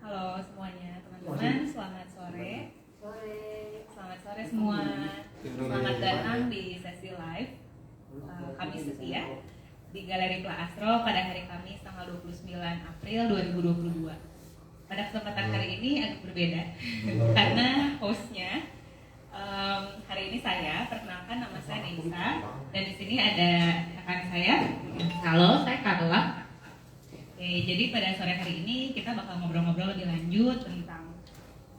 Halo semuanya teman-teman, selamat sore. Selamat sore semua. Selamat datang di sesi live Kamis Setia di Galeri Pla Astro pada hari Kamis tanggal 29 April 2022. Pada kesempatan hari ini agak berbeda karena hostnya hari ini saya perkenalkan, nama saya Nisa dan di sini ada rekan saya. Halo, saya Carla. Oke, jadi pada sore hari ini kita bakal ngobrol-ngobrol lebih lanjut tentang,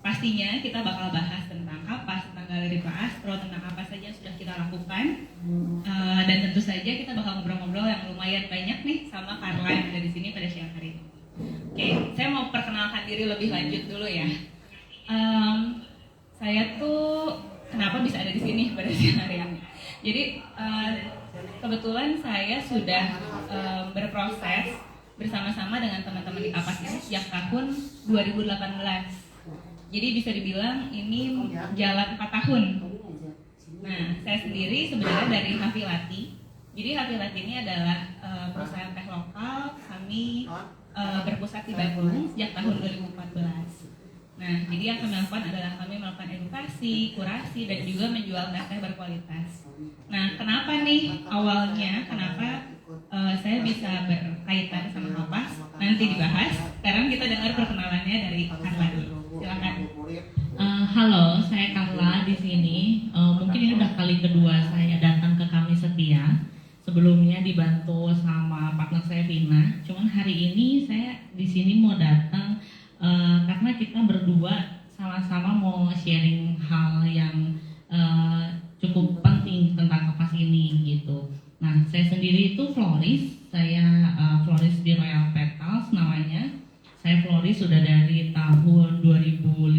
pastinya kita bakal bahas tentang Kapas, tentang Galeri Pla Astro, tentang apa saja yang sudah kita lakukan, dan tentu saja kita bakal ngobrol-ngobrol yang lumayan banyak nih sama Carla yang ada di sini pada siang hari ini. Oke, saya mau perkenalkan diri lebih lanjut dulu ya. Saya tuh kenapa bisa ada di sini pada siang hari ini? Jadi kebetulan saya sudah berproses bersama-sama dengan teman-teman di Kapas ini sejak tahun 2018. Jadi bisa dibilang ini jalan 4 tahun. Nah, saya sendiri sebenarnya dari Hafilati. Jadi Hafilati ini adalah perusahaan teh lokal. Kami berpusat di Bandung sejak tahun 2014. Nah, jadi yang kami lakukan adalah kami melakukan edukasi, kurasi, dan juga menjual teh berkualitas. Nah, kenapa nih awalnya, kenapa saya bisa berkaitan sama Kapas? Nanti dibahas. Sekarang kita dengar perkenalannya dari Carla. Silakan. Halo, saya Carla di sini. Mungkin ini udah kali kedua saya datang ke Kamis Setia. Sebelumnya dibantu sama partner saya Vina. Cuman hari ini saya di sini mau datang karena kita berdua sama-sama mau sharing hal yang cukup penting tentang Kapas ini gitu. Nah, saya sendiri itu floris. Saya floris di Royal Petals namanya. Saya floris sudah dari tahun 2015.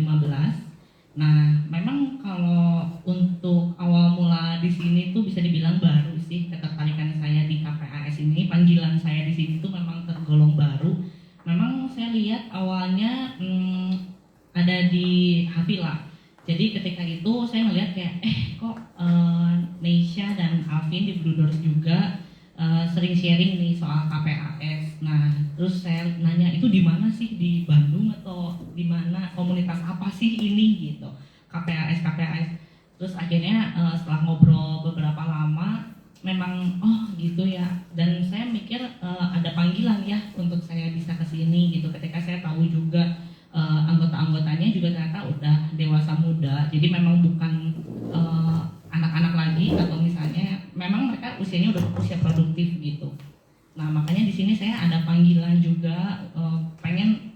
Nah, memang kalau untuk awal mula di sini tuh bisa dibilang baru sih ketertarikan saya di KPAS ini. Panggilan saya di sini tuh memang tergolong baru. Memang saya lihat awalnya ada di Hafila. Jadi ketika itu saya melihat kayak kok Neisha dan Alvin di Blue Doors juga sering sharing nih soal KPAS. Nah, terus saya nanya itu di mana sih, di Bandung atau di mana, komunitas apa sih ini gitu, KPAS. Terus akhirnya setelah ngobrol beberapa lama memang gitu ya, dan saya mikir ada panggilan ya untuk saya bisa kesini gitu. Ketika saya tahu juga anggota-anggotanya juga ternyata udah dewasa muda, jadi memang bukan anak-anak lagi atau misalnya memang mereka usianya udah usia produktif gitu. Nah, makanya di sini saya ada panggilan juga, pengen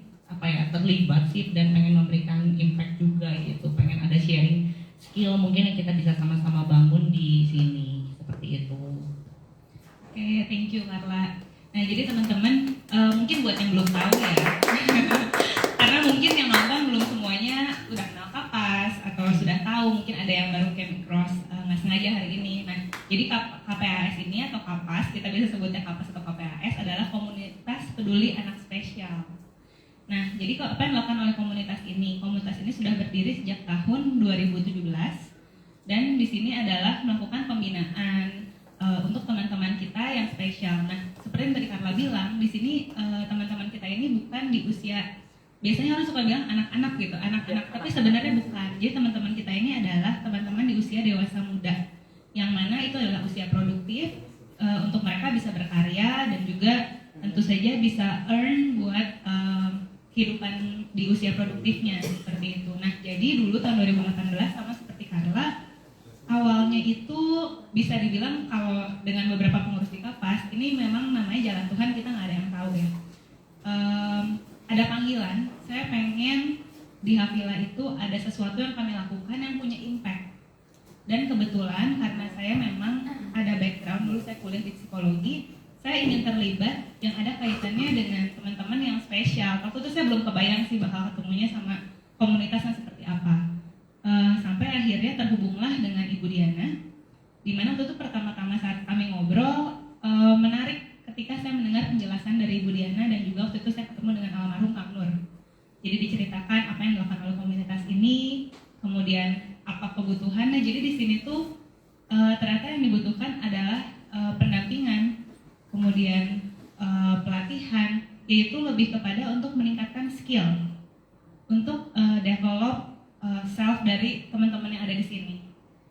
terlibat sih dan pengen memberikan impact juga gitu, pengen ada sharing skill mungkin yang kita bisa sama-sama bangun di sini seperti itu. Oke, thank you Carla. Nah, jadi teman-teman mungkin buat yang belum tahu ya, karena mungkin yang nonton belum semuanya udah kenal Kapas atau sudah tahu, mungkin ada yang baru came across nggak sengaja hari ini. Nah, jadi KPAS ini atau Kapas, kita bisa sebutnya Kapas atau KPAS, adalah komunitas peduli anak spesial. Nah, jadi apa yang dilakukan oleh komunitas ini? Komunitas ini sudah berdiri sejak tahun 2017 dan di sini adalah melakukan pembinaan untuk teman-teman kita yang spesial. Nah, seperti yang tadi Carla bilang, di sini teman-teman kita ini bukan di usia, biasanya orang suka bilang anak-anak gitu, anak-anak, tapi sebenarnya bukan. Jadi teman-teman kita ini adalah teman-teman di usia dewasa muda, yang mana itu adalah usia produktif untuk mereka bisa berkarya dan juga tentu saja bisa earn buat kehidupan di usia produktifnya seperti itu. Nah, jadi dulu tahun 2018 sama seperti Carla, awalnya itu bisa dibilang kalau dengan beberapa pengurus di Kapas, ini memang namanya jalan Tuhan, kita nggak ada yang tahu ya. Ada panggilan, saya pengen di Hafila itu ada sesuatu yang kami lakukan yang punya impact. Dan kebetulan karena saya memang ada background, dulu saya kuliah di psikologi, saya ingin terlibat yang ada kaitannya dengan teman-teman yang spesial. Waktu itu saya belum kebayang sih bakal ketemunya sama komunitas yang seperti apa. Sampai akhirnya terhubunglah dengan Ibu Diana, di mana waktu itu pertama-tama saat kami ngobrol, menarik ketika saya mendengar penjelasan dari Ibu Diana dan juga waktu itu saya ketemu dengan almarhum Kang Nur. Jadi diceritakan apa yang dilakukan oleh komunitas ini, kemudian apa kebutuhannya. Jadi di sini tuh ternyata yang dibutuhkan adalah pendampingan, kemudian pelatihan, yaitu lebih kepada untuk meningkatkan skill. untuk develop self dari teman-teman yang ada di sini.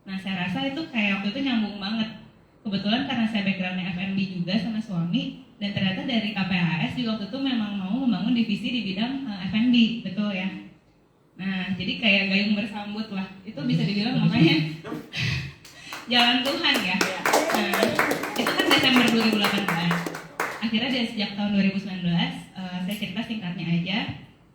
Nah, saya rasa itu kayak waktu itu nyambung banget. Kebetulan karena saya backgroundnya F&B juga sama suami, dan ternyata dari KPAS juga waktu itu memang mau membangun divisi di bidang F&B, betul ya. Nah, jadi kayak gayung bersambut lah. Itu bisa dibilang makanya jalan Tuhan ya. Nah, itu kan Desember 2018. Akhirnya dari sejak tahun 2019, saya cerita singkatnya aja.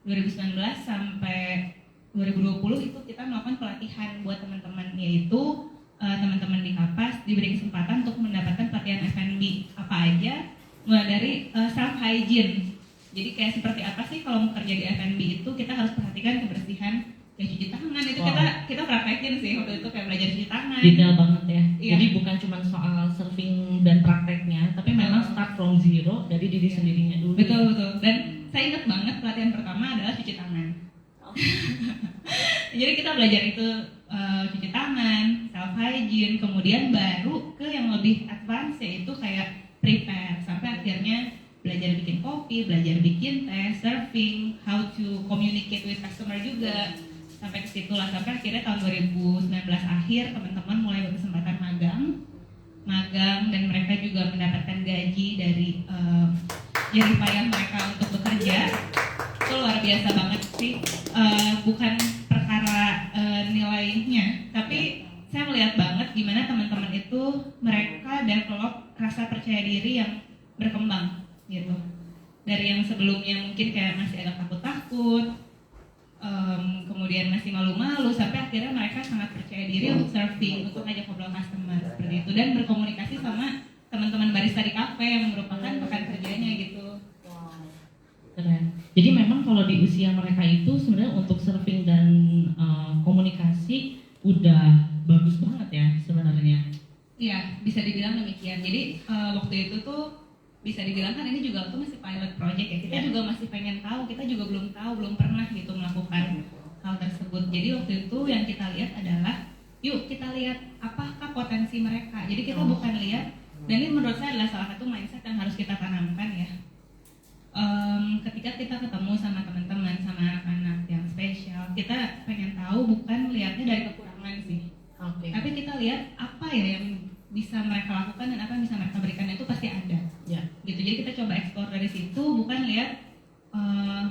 2019 sampai 2020 itu kita melakukan pelatihan buat teman-teman, yaitu teman-teman di Kapas diberi kesempatan untuk mendapatkan pelatihan F&B apa aja, mulai dari self hygiene. Jadi kayak seperti apa sih kalau mau kerja di F&B itu kita harus perhatikan kebersihan, kayak cuci tangan itu kita praktekin sih waktu itu, kayak belajar cuci tangan. Detail banget ya. Iya. Jadi bukan cuma soal serving dan prakteknya, tapi memang start from zero dari diri sendirinya dulu. Betul. Dan saya ingat banget pelatihan pertama adalah cuci tangan. Jadi kita belajar itu cuci tangan, self hygiene, kemudian baru ke yang lebih advance yaitu kayak prepare, sampai akhirnya belajar bikin kopi, belajar bikin teh, serving, how to communicate with customer juga, sampai ke situ lah. Sampai akhirnya tahun 2019 akhir teman-teman mulai berkesempatan magang, dan mereka juga mendapatkan gaji dari jerih payah mereka untuk bekerja. Itu luar biasa banget sih. Bukan perkara nilainya, tapi saya melihat banget gimana teman-teman itu mereka develop rasa percaya diri yang berkembang gitu. Dari yang sebelumnya mungkin kayak masih agak takut-takut, kemudian masih malu-malu, sampai akhirnya mereka sangat percaya diri untuk serving, untuk ngajak ngobrol customer seperti itu, dan berkomunikasi sama teman-teman barista di kafe yang merupakan rekan kerjanya gitu. Keren. Jadi memang kalau di usia mereka itu sebenarnya untuk serving dan komunikasi udah bagus banget ya sebenarnya. Iya, bisa dibilang demikian. Jadi waktu itu tuh bisa dibilang kan ini juga tuh masih pilot project ya. Kita juga masih pengen tahu, kita juga belum tahu, belum pernah gitu melakukan hal tersebut. Jadi waktu itu yang kita lihat adalah, yuk kita lihat apakah potensi mereka. Jadi kita bukan lihat, dan ini menurut saya adalah salah satu mindset yang harus kita tanamkan ya. Ketika kita ketemu sama teman-teman, sama anak-anak yang spesial, kita pengen tahu bukan lihatnya dari kekurangan sih, tapi kita lihat apa ya yang bisa mereka lakukan dan apa yang bisa mereka berikan, itu pasti ada. Gitu. Jadi kita coba eksplor dari situ, bukan lihat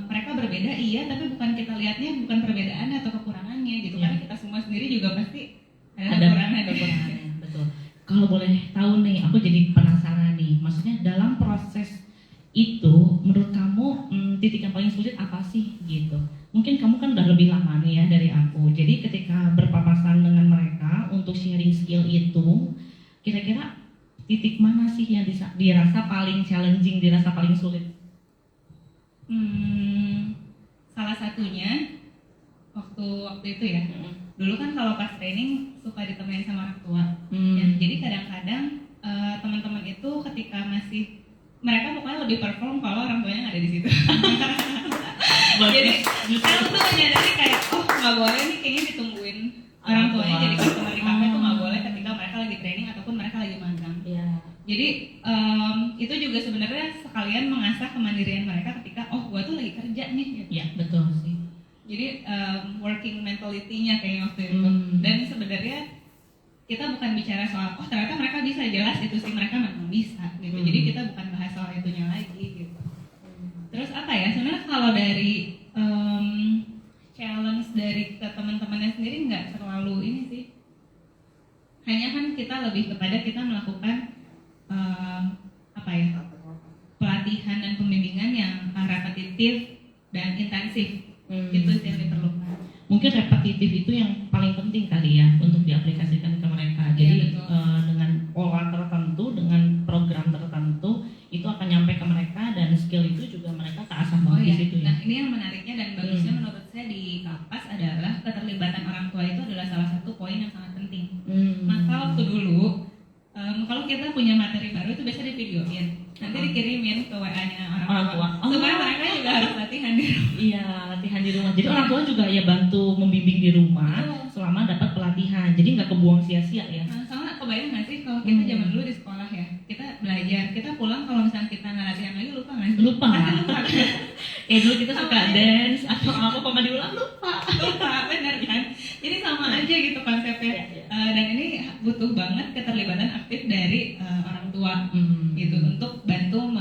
mereka berbeda iya, tapi bukan kita lihatnya bukan perbedaannya atau kekurangannya gitu. Karena kita semua sendiri juga pasti ada kekurangannya. Betul. Kalau boleh tahu nih, aku jadi penasaran nih. Maksudnya dalam proses itu menurut kamu titik yang paling sulit apa sih gitu? Mungkin kamu kan udah lebih lama nih ya dari aku. Jadi ketika berpapasan dengan mereka untuk sharing skill itu, kira-kira titik mana sih yang dirasa paling challenging, dirasa paling sulit? Salah satunya waktu itu ya. Dulu kan kalau pas training suka ditemenin sama orang tua. Ya, jadi kadang-kadang teman-teman itu ketika masih, mereka pokoknya lebih perform kalau orang tuanya nggak ada di situ. Jadi saya tuh menyadari kayak, oh nggak boleh nih kayaknya ditungguin orang tuanya jadi customer di kafe tuh nggak boleh ketika mereka lagi training ataupun mereka lagi magang. Jadi itu juga sebenarnya sekalian mengasah kemandirian mereka ketika, oh gua tuh lagi kerja nih. Gitu. Ya betul sih. Jadi working mentality-nya kayaknya waktu itu. Dan sebenarnya kita bukan bicara soal, oh ternyata mereka bisa, jelas itu sih mereka memang bisa gitu. Jadi kita bukan bahas soal itunya lagi gitu. Terus apa ya, sebenarnya kalau dari challenge dari ke teman-temannya sendiri nggak terlalu ini sih. Hanya kan kita lebih kepada kita melakukan pelatihan dan pembimbingan yang repetitif dan intensif. Itu sih yang diperlukan. Mungkin repetitif itu yang paling penting kali ya untuk diaplikasikan ke mereka. Jadi dengan pola tertentu, dengan program tertentu itu akan nyampe ke mereka, dan skill itu juga mereka asah banget di situ ya. Nah ini yang menariknya dan bagusnya menurut saya di Kapas adalah keterlibatan orang tua itu adalah salah satu poin yang sangat penting. Maka waktu dulu kalau kita punya materi baru itu biasa divideoin, nanti dikirimin ke WA-nya orang tua. Supaya mereka juga harus latihan di rumah. Iya, latihan di rumah. Jadi orang tua juga ya bantu membimbing di rumah selama dapat pelatihan. Jadi nggak kebuang sia-sia ya. Sama kebayang nggak sih kalau kita zaman dulu di sekolah ya, kita belajar, kita pulang kalau misalnya kita nggak latihan lagi lupa nggak sih? Lupa. Kayak dulu kita suka Sama aja. dance atau apa kok nggak diulang lupa. Lupa, bener kan? Jadi sama aja gitu konsepnya. Iya. Dan ini butuh banget keterlibatan aktif dari orang tua gitu untuk bantu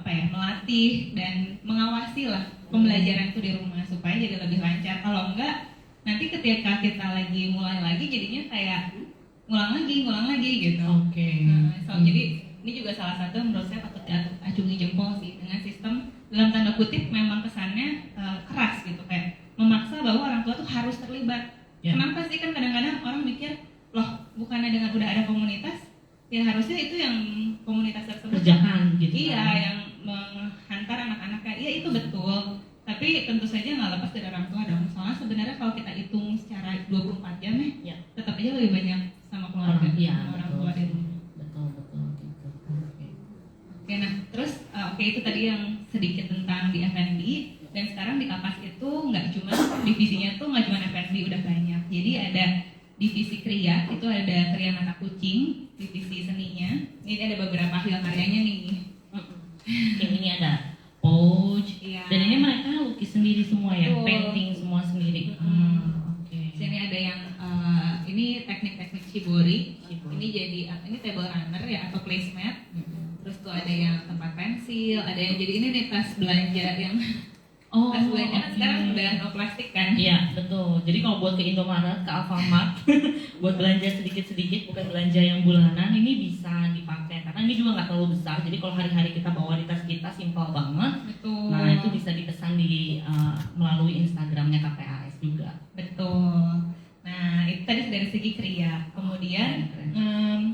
melatih dan mengawasi lah pembelajaran itu di rumah supaya jadi lebih lancar. Kalau enggak, nanti ketika kita lagi mulai lagi jadinya kayak ngulang lagi gitu. Oke. Jadi ini juga salah satu menurut saya patut diacungi jempol sih dengan sistem dalam tanda kutip memang kesannya keras gitu, kayak memaksa bahwa orang tua tuh harus terlibat. Ya. Kenapa sih, kan kadang-kadang orang mikir loh bukannya dengan udah ada komunitas ya harusnya itu yang komunitas tersebut Kerjakan gitu. iya yang menghantar anak-anaknya. Iya itu betul, tapi tentu saja nggak lepas dari orang tua dong. Soalnya sebenarnya kalau kita hitung secara 24 jam Ya. tetap aja lebih banyak sama keluarga, Iya, sama orang betul. tua di rumah. Betul gitu. Oke. Oke, nah terus itu tadi yang sedikit tentang di F&B. Dan sekarang di Kapas itu nggak cuma divisinya tuh nggak cuma F&B, udah banyak. Jadi ada divisi kriya, itu ada kriya mata kucing, divisi seninya. Ini ada beberapa hasil karyanya nih. Ini ada pouch, Iya. dan ini mereka lukis sendiri semua ya, Betul. painting semua sendiri. Oke. Sini ada yang ini teknik-teknik shibori. Shibori. Ini jadi ini table runner ya atau placemat. Terus tuh ada yang tempat pensil, ada yang jadi ini nih tas belanja yang Oh, tas belanja kan oke. sekarang udah no plastik kan. Iya, betul. Jadi kalau buat ke Indomaret, ke Alfamart, buat belanja sedikit-sedikit, bukan belanja yang bulanan, ini bisa dipakai. Karena ini juga nggak terlalu besar, jadi kalau hari-hari kita bawa di tas kita, simpel banget. Betul. Nah, itu bisa dipesan di melalui Instagramnya KPAS juga. Betul. Nah, itu tadi dari segi kriya. Kemudian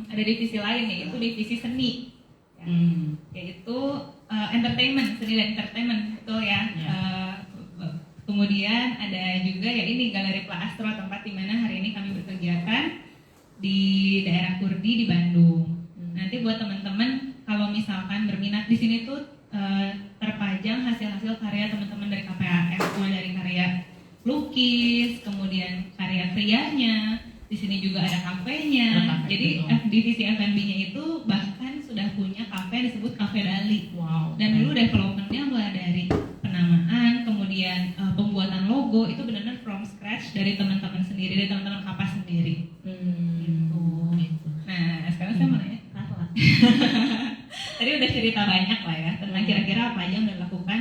ada divisi lain nih, itu divisi seni. Ya, yaitu entertainment, seni dan entertainment, betul ya. Ya. Kemudian ada juga ya ini Galeri Pla Astro, tempat di mana hari ini kami berkegiatan di daerah Kurdi di Bandung. Nanti buat teman-teman kalau misalkan berminat di sini tuh terpajang hasil-hasil karya teman-teman dari KPAS, mulai dari karya lukis, kemudian karya krianya. Di sini juga ada kafenya. Jadi divisi F&B-nya itu bahkan sudah punya kafe disebut Cafe Dali. Wow. Dan dulu development-nya mulai dari penamaan, kemudian pembuatan logo itu benar-benar from scratch dari teman-teman sendiri, dari teman-teman Kapas sendiri. Gitu. Nah, sekarang saya mau nanya Carla. Tadi udah cerita banyak lah ya tentang kira-kira apa aja yang udah dilakukan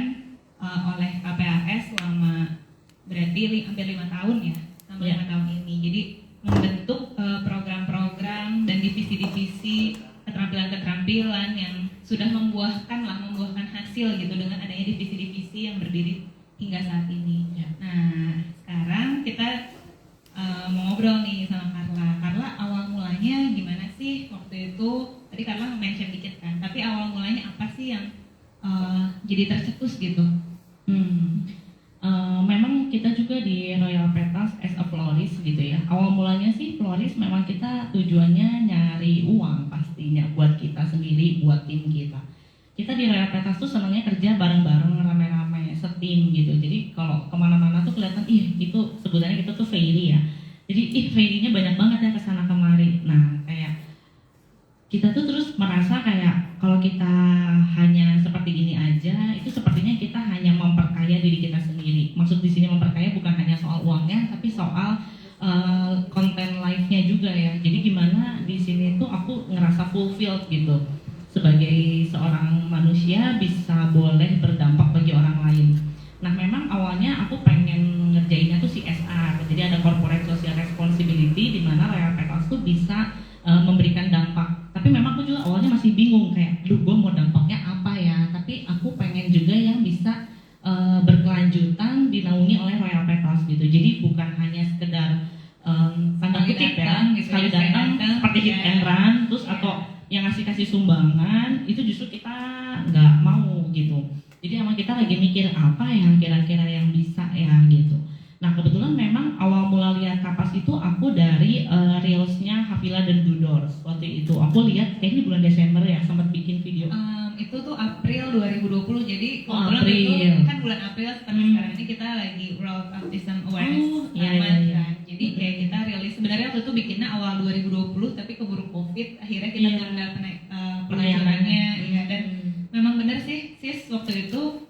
oleh KPAS selama berarti hampir 5 tahun ya, selama 5 tahun ini. Jadi membentuk program-program dan divisi-divisi keterampilan-keterampilan yang sudah membuahkan hasil gitu dengan adanya divisi-divisi yang berdiri hingga saat ini. Ya. Nah, sekarang kita mau ngobrol nih sama Carla. Carla, awal mulanya gimana sih waktu itu? Tadi Carla mention dikit kan, tapi awal mulanya apa sih yang jadi tercetus gitu? Memang kita juga di Royal Petas as a florist gitu ya. Awal mulanya sih florist memang kita tujuannya nyari uang pastinya buat kita sendiri, buat tim kita. Kita di Royal Petas tuh senangnya kerja bareng-bareng, rame-rame, setim gitu. Jadi kalau kemana-mana tuh kelihatan, itu sebutannya kita tuh fairy ya. Jadi fairy-nya banyak banget ya kesana kemari. Nah kayak kita tuh terus merasa kayak kalau kita hanya seperti ini aja, itu sepertinya kita hanya memperkaya diri kita sendiri. Maksud di sini memperkaya bukan hanya soal uangnya, tapi soal konten live-nya juga ya. Jadi gimana di sini tuh aku ngerasa fulfilled gitu. Sebagai seorang manusia bisa boleh berdampak bagi orang lain. Nah memang awalnya aku pengen ngerjainnya tuh CSR. Jadi ada corporate social responsibility di mana Royal Petals tuh bisa memberikan dampak. Tapi memang aku juga awalnya masih bingung kayak, gue mau dampaknya apa ya? Tapi aku pengen juga yang bisa berkelanjutan dinaungi oleh Royal Petals gitu. Jadi bukan hanya sekedar tanda kutip ya, sekali datang seperti hit and run, terus atau yang kasih sumbangan, itu justru kita nggak mau gitu. Jadi emang kita lagi mikir apa yang kira-kira yang bisa ya gitu. Nah kebetulan memang awal mula lihat Kapas itu aku dari reelsnya Hafila dan Dudors. Waktu itu aku lihat kayaknya bulan Desember ya, sempat bikin video. Itu tuh April 2020, jadi kebetulan April. itu kan bulan April, tapi sekarang ini kita lagi World Autism Awareness Month kan. Jadi kayak kita rilis, sebenarnya waktu itu bikinnya awal 2020, tapi keburu COVID, akhirnya kita tunda peluncurannya. Iya, dan memang benar sih sis waktu itu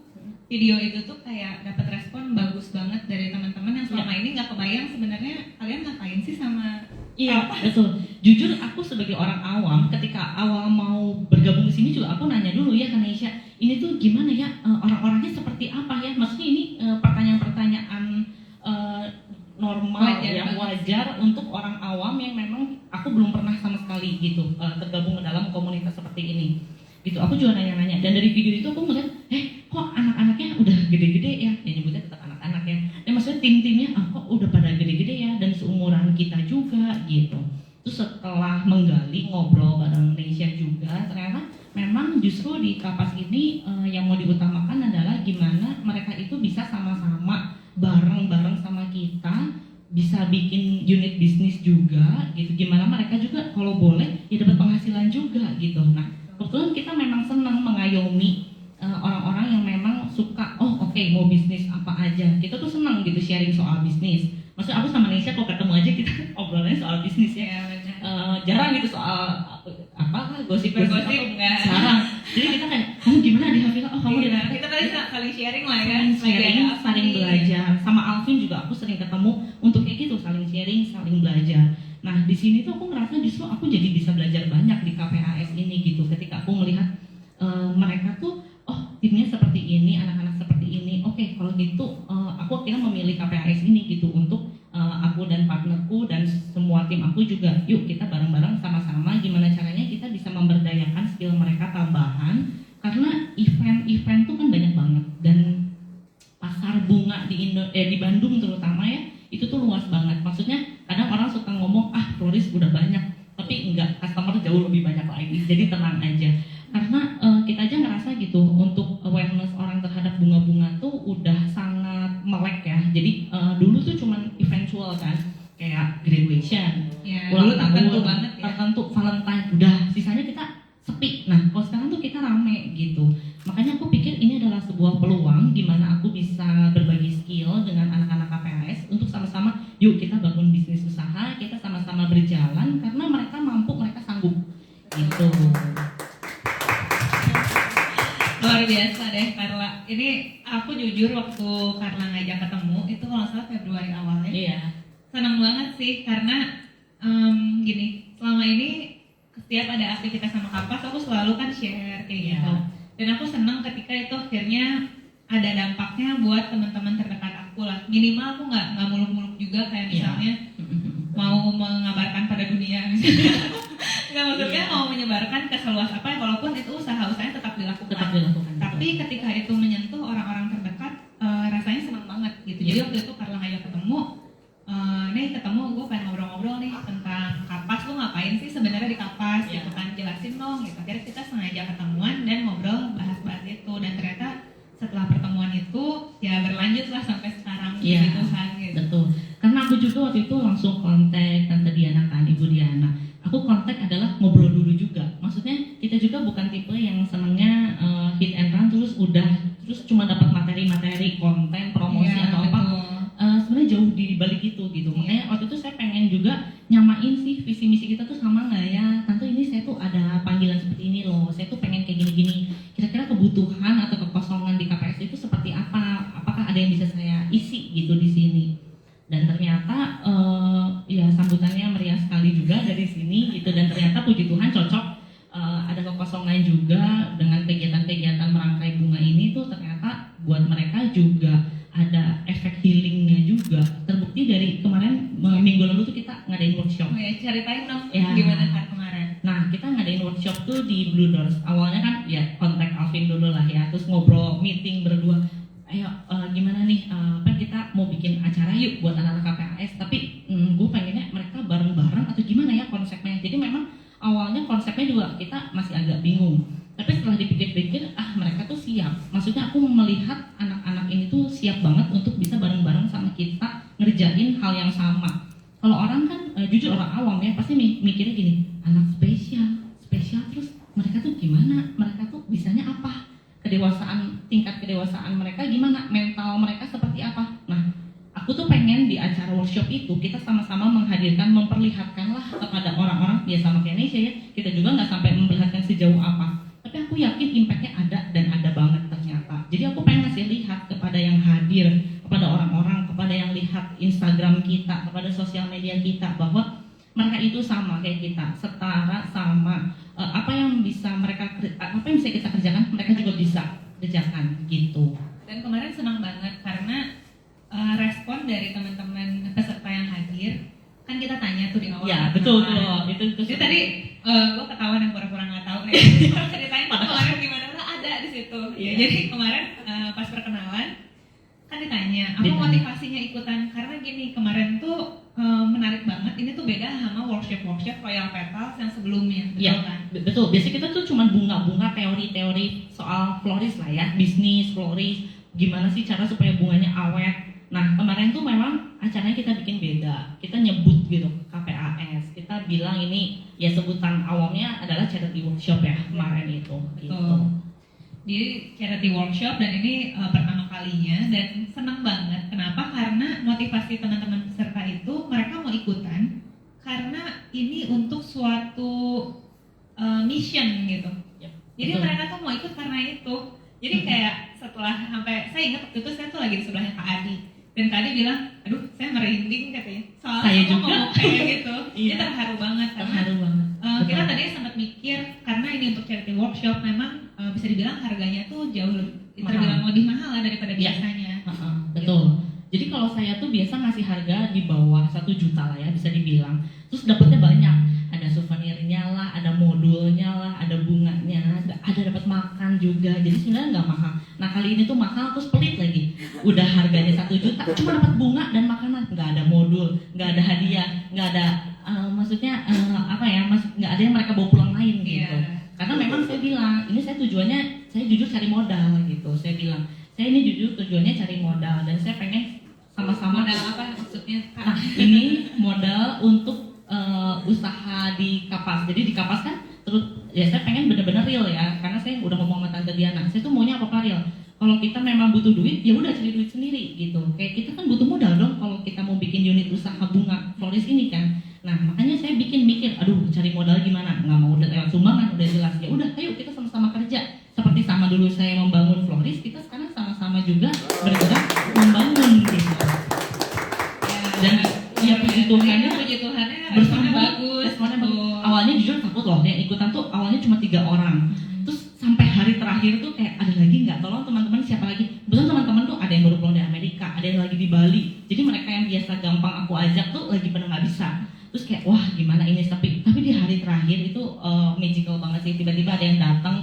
video itu tuh kayak dapat respon bagus banget dari teman-teman yang selama ini nggak kebayang sebenarnya kalian ngapain sih sama Iya, betul. Jujur aku sebagai orang awam, ketika awal mau bergabung di sini juga aku nanya dulu ya ke Nesya, ini tuh gimana ya, orang-orangnya seperti apa ya? Maksudnya ini pertanyaan-pertanyaan normal Wajar ya, banget. wajar untuk orang awam yang memang aku belum pernah sama sekali gitu tergabung dalam komunitas seperti ini. Gitu, aku juga nanya-nanya, dan dari video itu aku ngeliat, kok anak-anaknya udah gede-gede ya, nyebutnya tetap anak-anak ya. Dan maksudnya tim-timnya kok udah pada gede-gede ya, dan seumuran kita juga gitu. Terus setelah menggali ngobrol bareng Nesya juga, ternyata memang justru di Kapas ini yang mau diutamakan adalah gimana mereka itu bisa sama-sama bareng-bareng sama kita, bisa bikin unit bisnis juga gitu. Gimana mereka juga kalau boleh ya dapat penghasilan juga gitu. Nah, kebetulan kita memang senang mengayomi orang-orang yang memang suka, oke, mau bisnis apa aja. Kita tuh senang gitu sharing soal bisnis. Maksudnya aku sama Nesya kalau ketemu aja kita obrolannya soal bisnis ya. Jarang gitu soal gosip-gosip enggak. Jarang. Jadi kita kayak, kamu gimana di Hafila? Oh, kamu di Iya, kita tadi saling sharing lah ya. saling belajar. Sama Alvin juga aku sering ketemu untuk kayak gitu, saling sharing, saling belajar. Nah, di sini tuh aku ngerasa justru aku jadi bisa belajar banyak di KPAS ini gitu. Ketika aku melihat mereka tuh, timnya seperti ini, anak-anak seperti ini. Oke, kalau gitu aku akhirnya memilih KPAS ini gitu untuk aku dan partnerku dan semua tim aku juga. Yuk kita bareng-bareng sama-sama gimana caranya kita bisa memberdayakan skill mereka tambahan, karena event-event tuh kan banyak banget, dan pasar bunga di Bandung terutama ya, itu tuh luas banget. Maksudnya kadang orang suka ngomong florist udah banyak, tapi enggak, customer jauh lebih banyak lagi. Jadi tenang aja, karena kita aja ngerasa gitu untuk awareness orang terhadap bunga-bunga tuh udah sangat melek ya. Jadi dulu tuh cuman eventual kan, kayak graduation, Ya, ulang dulu tertentu tahun, banget ya. tertentu, Valentine, udah sisanya kita sepi. Nah, kalau sekarang tuh kita rame gitu. Makanya aku pikir ini adalah sebuah peluang gimana aku bisa berbagi skill dengan anak-anak KPAS untuk sama-sama, yuk kita bangun bisnis usaha, kita sama-sama berjalan karena mereka mampu, mereka sanggup gitu. Luar biasa deh Carla. Ini aku jujur waktu Carla ngajak ketemu itu kalau nggak salah Februari awalnya. Iya. Senang banget sih karena gini, selama ini setiap ada aktivitas sama Kapas aku selalu kan share kayak Iya. gitu. Dan aku senang ketika itu akhirnya ada dampaknya buat teman-teman terdekat aku lah. Minimal aku nggak muluk-muluk juga kayak misalnya mau mengabarkan pada dunia misalnya. Nggak, maksudnya mau menyebarkan ke seluas apa, walaupun itu usaha-usahanya tetap dilakukan. Tapi ketika itu menyentuh orang-orang terdekat, rasanya senang banget gitu. Jadi waktu itu Carla ngajak ketemu, gue pengen ngobrol-ngobrol nih tentang Kapas, lu ngapain sih sebenarnya di Kapas gitu kan, jelasin dong gitu. Akhirnya kita sengaja ketemuan dan ngobrol bahas-bahas itu, dan ternyata setelah pertemuan itu ya berlanjut lah sampai sekarang gitu kan gitu. Betul. Karena aku juga waktu itu langsung kontak Tante Diana kan, Ibu Diana. Aku kontak adalah ngobrol dulu juga. Maksudnya kita juga bukan tipe yang senangnya hit and run terus cuma dapat materi-materi konten promosi atau apa. Sebenarnya jauh di balik itu gitu. Makanya waktu itu saya pengen juga nyamain sih visi misi kita tuh sama nggak ya. Tante, ini saya tuh ada panggilan seperti ini loh. Saya tuh pengen kayak gini-gini. Kira-kira kebutuhan atau kekosongan di KPS itu seperti apa? Apakah ada yang bisa saya isi gitu di sini? Dan ternyata ya sambutannya meriah sekali juga dari sini gitu, dan ternyata puji Tuhan cocok. Ada kekosongan juga dengan kegiatan-kegiatan merangkai bunga ini tuh ternyata buat mereka juga ada efek healingnya juga. Terbukti dari kemarin minggu lalu tuh kita ngadain workshop. Ceritain dong Ya. gimana kan kemarin. Nah, kita ngadain workshop tuh di Blue Doors. Awalnya kan ya kontak Alvin dulu lah ya, terus ngobrol meeting berdua. Ayo gimana nih, kita mau bikin acara yuk buat anak-anak KPAS, tapi gue pengennya mereka bareng-bareng atau gimana ya konsepnya. Jadi memang awalnya konsepnya juga kita masih agak bingung, tapi setelah dipikir-pikir mereka tuh siap. Maksudnya aku melihat anak-anak ini tuh siap banget untuk bisa bareng-bareng sama kita ngerjain hal yang sama. Kalau orang kan jujur orang awam ya pasti mikirnya gini, anak spesial terus mereka tuh gimana, mereka tuh bisanya apa, tingkat kedewasaan mereka gimana, mental mereka seperti apa. Nah, aku tuh pengen di acara workshop itu kita sama-sama menghadirkan, memperlihatkanlah kepada orang-orang ya sama kayak Nesya ya, kita juga nggak sampai memperlihatkan sejauh apa, tapi aku yakin impactnya ada dan ada banget ternyata. Jadi aku pengen ngasih lihat media kita bahwa mereka itu sama kayak kita, setara sama apa yang bisa kita kerjakan mereka juga bisa kerjakan gitu. Dan kemarin senang banget karena respon dari teman-teman peserta yang hadir, kan kita tanya tuh di awal. Ya betul tuh, itu Jadi tadi gue ketahuan yang pura-pura nggak tahu nih. Ceritain kemarin gimana? Ada di situ. Ya, jadi kemarin pas perkenalan kan ditanya apa motivasinya ikutan, karena gini kemarin tuh menarik banget. Ini tuh beda sama workshop Royal Petals yang sebelumnya, betul ya, kan? Betul. Biasanya kita tuh cuma bunga-bunga teori-teori soal floris lah ya, bisnis floris, gimana sih cara supaya bunganya awet. Nah kemarin tuh memang acaranya kita bikin beda, kita nyebut gitu KPAS, kita bilang ini ya sebutan awamnya adalah charity workshop ya kemarin itu. Gitu. Di charity workshop dan ini pertama kalinya dan senang banget. Kenapa? Karena motivasi teman-teman peserta itu mereka mau ikutan karena ini untuk suatu mission gitu. Jadi betul. mereka tuh mau ikut karena itu. Jadi kayak setelah sampai saya ingat waktu itu saya tuh lagi di sebelahnya Kak Adi. Dan Kak Adi bilang, aduh saya merinding katanya. Soalnya saya aku juga mau kayak gitu. Iya. Dia terharu banget karena kita tadi sempat mikir karena ini untuk charity workshop memang bisa dibilang harganya tuh jauh terbilang lebih mahal lah daripada biasanya. Betul. Jadi kalau saya tuh biasa ngasih harga di bawah 1 juta lah ya bisa dibilang. Terus dapatnya banyak. Ada souvenirnya lah, ada modulnya lah, ada bunganya, ada dapat makan juga. Jadi sebenarnya nggak mahal. Nah kali ini tuh mahal terus pelit lagi. Udah harganya 1 juta, cuma dapat bunga dan makanan, nggak ada modul, nggak ada hadiah, nggak ada nggak ada yang mereka bawa pulang lain gitu. Karena memang saya bilang ini saya tujuannya saya jujur cari modal gitu. Saya bilang saya ini jujur tujuannya cari modal dan saya pengen sama-sama. Modal apa maksudnya? Nah ini modal untuk usaha di Kapas. Jadi di Kapas kan terus ya saya pengen bener-bener real ya, karena saya udah ngomong sama Tante Diana, saya tuh maunya apa real. Kalau kita memang butuh duit, ya udah cari duit sendiri gitu. Kayak kita kan butuh modal dong kalau kita mau bikin unit usaha bunga floris ini kan. Nah makanya saya bikin mikir, aduh cari modal gimana? Nggak mau udah lewat sumbangan, udah jelas. Ya udah, ayo kita sama-sama kerja. Seperti sama dulu saya membangun floris, kita sekarang sama-sama juga bergerak membangun gitu. Dan ya puji Tuhannya responnya bagus. Awalnya jujur takut loh, yang ikutan tuh awalnya cuma 3 orang. Terus sampai hari terakhir tuh kayak ada lagi nggak? Tolong teman-teman siapa lagi? Betul teman-teman tuh ada yang baru pulang dari Amerika, ada yang lagi di Bali. Jadi mereka yang biasa gampang aku ajak tuh lagi pada nggak bisa. Terus kayak wah gimana ini? Tapi di hari terakhir itu magical banget sih. Tiba-tiba ada yang datang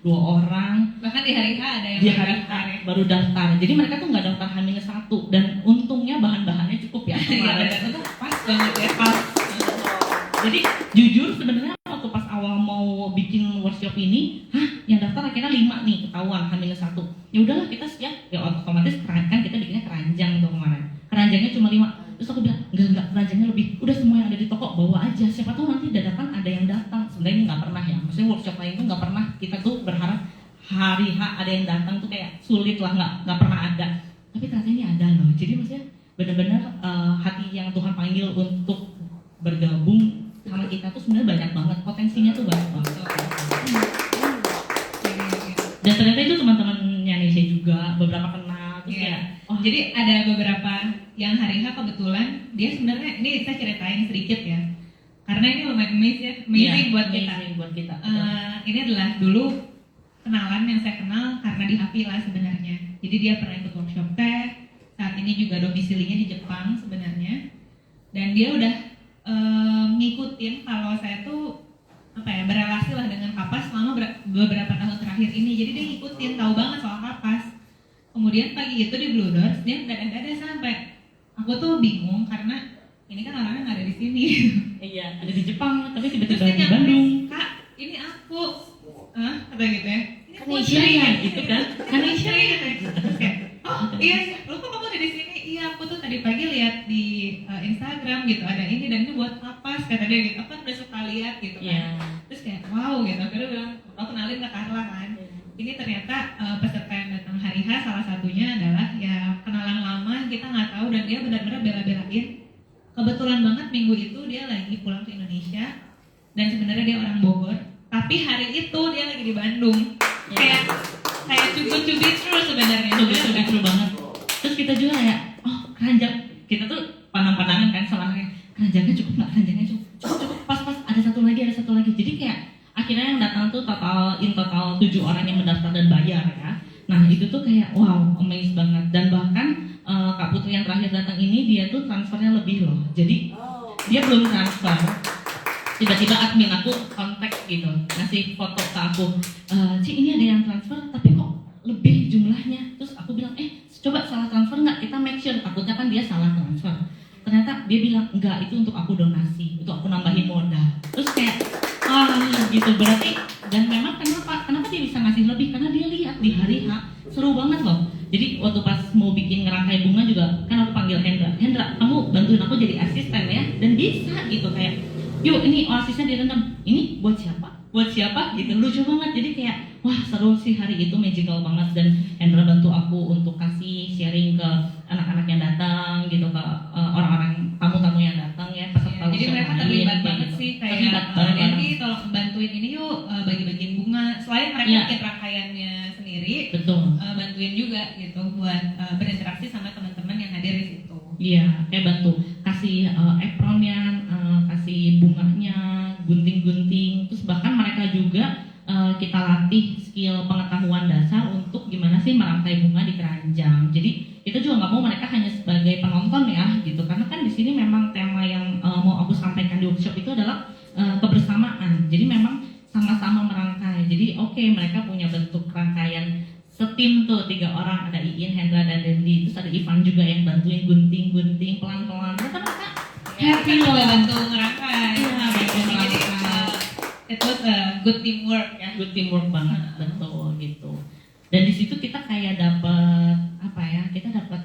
2 orang. Bahkan di hari H ada yang baru daftar. Jadi mereka tuh nggak daftar H-1 dan untungnya bahan-bahannya cukup ya. Itu pas banget ya. Pas. Jadi jujur sebenarnya waktu pas awal mau bikin workshop ini, yang daftar akhirnya 5 nih ketahuan H-1. Ya udahlah kita siap. Ya otomatis kan kita bikinnya keranjang tuh kemarin. Keranjangnya cuma 5. Terus aku bilang enggak keranjangnya lebih. Udah semua yang ada di toko bawa aja. Siapa tahu nanti dadakan ada yang datang. Sebenarnya ini nggak pernah ya. Maksudnya workshop lain tuh nggak pernah. Kita tuh berharap hari H ada yang datang tuh kayak sulit lah, nggak pernah ada. Tapi ternyata ini ada loh. Jadi maksudnya benar-benar hati yang Tuhan panggil untuk bergabung sama kita tuh sebenarnya banyak banget, potensinya tuh banyak banget. Dan ternyata itu teman-temannya Nisha juga beberapa kenal. Terus jadi ada beberapa yang hari H kebetulan dia sebenarnya ini saya ceritain sedikit ya, karena ini lumayan amazing buat kita. Ini adalah dulu kenalan yang saya kenal karena di Hapila sebenarnya. Jadi dia pernah ikut workshop teh. Saat ini juga domisilinya di Jepang sebenarnya. Dan dia udah ngikutin kalau saya tuh berelasi lah dengan Kapas selama beberapa tahun terakhir ini. Jadi dia ngikutin, tahu banget soal Kapas. Kemudian pagi itu di Blue Doors dia mendadak-dadak sampai aku tuh bingung karena ini kan orangnya nggak ada di sini. Iya, ada di Jepang tapi tiba-tiba di Bandung. Kak, ini aku, kata gitu ya. Kan Nisha gitu kan? Kan Nisha oh iya, lo kok kamu ada di sini? Iya, aku tuh tadi pagi lihat di Instagram gitu ada ini dan ini buat Kapas kata dia gitu. Aku kan udah suka lihat gitu kan. Terus kayak wow gitu. Akhirnya bilang, aku kenalin ke Carla kan. Ini ternyata peserta yang datang hari H salah satunya adalah ya kenalan lama kita nggak tahu dan dia benar-benar bela-belain. Kebetulan banget minggu itu dia lagi pulang ke Indonesia dan sebenarnya dia orang Bogor. Tapi hari itu dia lagi di Bandung. Kayak cukup true sebenarnya. True banget. Terus kita juga ya, keranjang. Kita tuh pandang-pandangan kan sama keranjangnya cukup nggak, keranjangnya cukup, pas ada satu lagi, jadi kayak akhirnya yang datang tuh total 7 orang yang mendaftar dan bayar ya. Nah itu tuh kayak wow, amazed banget. Dan bahkan Kak Putri yang terakhir datang ini dia tuh transfernya lebih loh. Jadi dia belum transfer, tiba-tiba admin aku kontak gitu, ngasih foto ke aku, Ci ini ada yang transfer tapi kok lebih jumlahnya. Terus aku bilang coba salah transfer nggak, kita make sure, takutnya kan dia salah transfer. Ternyata dia bilang enggak, itu untuk aku donasi, untuk aku nambahin modal. Terus kayak gitu berarti. Dan memang kenapa dia bisa ngasih lebih, karena dia lihat di hari H seru banget loh. Jadi waktu pas mau bikin ngerangkai bunga juga kan aku panggil Hendra, kamu bantuin aku jadi asisten ya. Dan bisa gitu, kayak yuk ini oasisnya direndam, ini buat siapa gitu, lucu banget. Jadi kayak wah seru sih, hari itu magical banget. Dan Hendra bantu aku untuk kasih sharing ke anak-anak yang datang gitu, ke orang-orang tamu-tamu yang datang ya, peserta jadi mereka terlibat banget gitu. sih, kayak Dendi tolong bantuin ini yuk, bagi-bagiin bunga. Selain mereka bikin rangkaiannya sendiri, betul, bantuin juga gitu buat berinteraksi sama teman-teman yang hadir di situ. Iya, kayak bantu kasih apronnya, kasih bunganya, gunting-gunting. Terus bahkan mereka juga kita latih skill pengetahuan dasar untuk gimana sih merangkai bunga di keranjang. Jadi kita juga nggak mau mereka hanya sebagai penonton ya gitu, karena kan di sini memang tema yang mau aku sampaikan di workshop itu adalah kebersamaan. Jadi memang sama-sama merangkai. Jadi mereka punya bentuk rangkaian setim tuh 3 orang, ada Iin, Hendra, dan Dendi. Terus ada Ivan juga yang bantuin gunting-gunting pelan-pelan. Mereka happy loh, bantu ngerangkai. Jadi it was a good teamwork ya. Good teamwork banget, betul gitu. Dan di situ kita kayak dapat kita dapat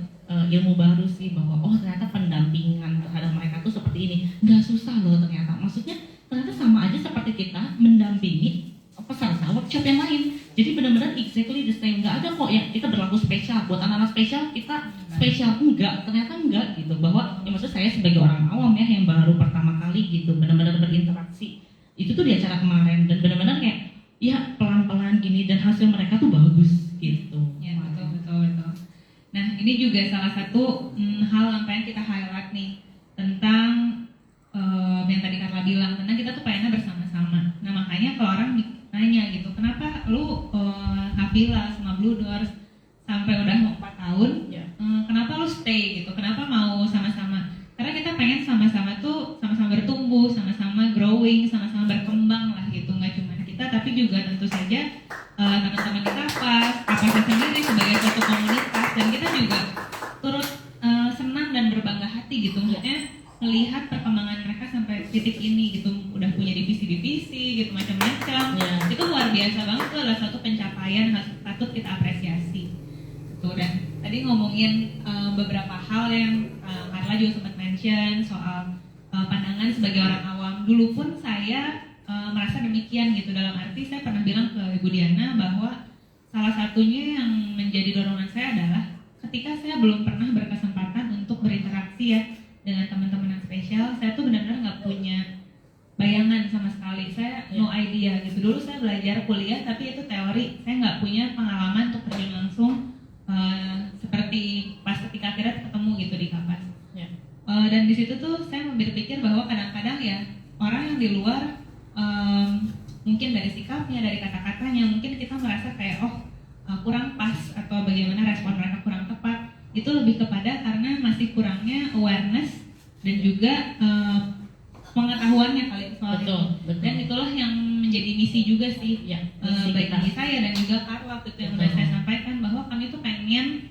ilmu baru sih, bahwa ternyata pendampingan terhadap mereka tuh seperti ini, nggak susah loh ternyata. Maksudnya ternyata sama aja seperti kita mendampingi peserta workshop yang lain. Jadi benar-benar exactly the same. Nggak ada kok yang kita berlaku spesial buat anak-anak spesial, kita spesial, ternyata enggak gitu. Bahwa maksud saya sebagai orang awam ya, yang baru pertama kali gitu benar-benar berinteraksi itu tuh di acara kemarin, dan benar-benar kayak ya pelan-pelan gini, dan hasil mereka tuh bagus gitu. Ya betul. Nah ini juga salah satu hal yang kita highlight nih tentang yang tadi Carla bilang, tentang kita tuh pengennya bersama-sama. Nah makanya kalau orang nanya gitu, kenapa lu Hafila sama Blue Doors sampai udah mau 4 tahun, kenapa lu stay gitu, kenapa mau sama-sama? Karena kita pengen sama-sama tuh sama-sama bertumbuh, sama-sama growing, sama-sama berkembang lah gitu. Nggak cuma kita, tapi juga tentu saja teman-teman kita Kapasnya sendiri sebagai suatu komunitas, dan kita juga turut senang dan berbangga hati gitu, maksudnya melihat perkembangan mereka sampai titik ini gitu, udah punya divisi-divisi gitu, macam-macam. Itu luar biasa banget, itu adalah suatu pencapaian patut kita apresiasi. Dan tadi ngomongin beberapa hal yang Carla juga sempat mention soal pandangan sebagai orang awam. Dulu pun saya merasa demikian gitu, dalam arti saya pernah bilang ke Ibu Diana bahwa salah satunya yang menjadi dorongan saya adalah ketika saya belum pernah berkesempatan untuk berinteraksi ya dengan teman-teman yang spesial, saya tuh benar-benar nggak punya bayangan sama sekali. Saya no idea gitu. Dulu saya belajar kuliah tapi itu teori, saya nggak punya pengalaman untuk terjun langsung seperti pas ketika akhirnya ketemu gitu di Kapas. Dan di situ tuh saya berpikir bahwa kadang-kadang ya orang yang di luar mungkin dari sikapnya, dari kata-katanya, mungkin kita merasa kayak kurang pas atau bagaimana respon mereka kurang tepat. Itu lebih kepada karena masih kurangnya awareness dan juga pengetahuannya kali soal itu. Dan itulah yang menjadi misi juga sih bagi saya dan juga Carla itu yang sudah saya sampaikan, bahwa kami tuh pengen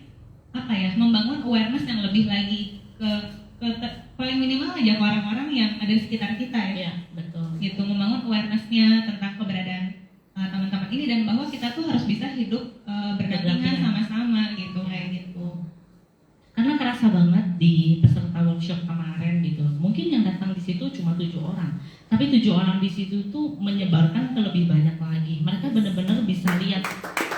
membangun awareness yang lebih lagi ke paling minimal aja ke orang-orang yang ada di sekitar kita ya. Gitu, membangun awarenessnya tentang keberadaan teman-teman ini, dan bahwa kita tuh harus bisa hidup berdampingan sama-sama gitu, kayak gitu. Karena kerasa banget di peserta workshop kemarin gitu, mungkin yang datang di situ cuma 7 orang, tapi 7 orang di situ tuh menyebarkan ke lebih banyak lagi. Mereka benar-benar bisa lihat,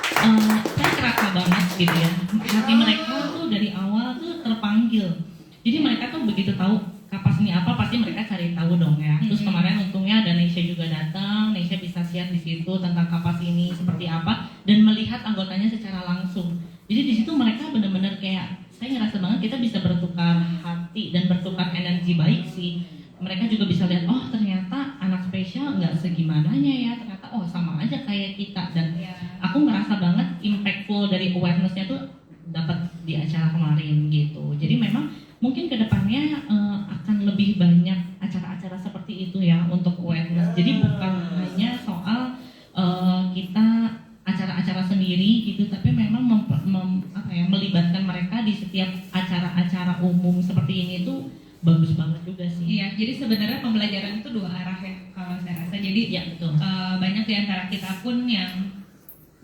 saya kerasa banget gitu ya, hati mereka tuh dari awal tuh terpanggil. Jadi mereka tuh begitu tahu Kapas ini apa, pasti mereka cari tahu dong ya. Terus kemarin untungnya ada Nesha juga datang, Nesha bisa share di situ tentang Kapas ini seperti apa, dan melihat anggotanya secara langsung. Jadi di situ mereka benar-benar kayak, saya ngerasa banget kita bisa bertukar hati dan bertukar energi baik sih. mereka juga bisa lihat, oh ternyata anak spesial nggak segimananya ya, ternyata oh sama aja kayak kita. Dan aku ngerasa banget impactful dari awareness-nya tuh dapat di acara kemarin gitu. Jadi memang mungkin kedepannya akan lebih banyak acara-acara seperti itu ya untuk awareness. Jadi bukan hanya soal kita acara-acara sendiri gitu, tapi memang melibatkan mereka di setiap acara-acara umum seperti ini tuh bagus banget juga sih. Iya, jadi sebenarnya pembelajaran itu dua arah ya kalau saya rasa. Jadi ya, betul. Banyak di antara kita pun yang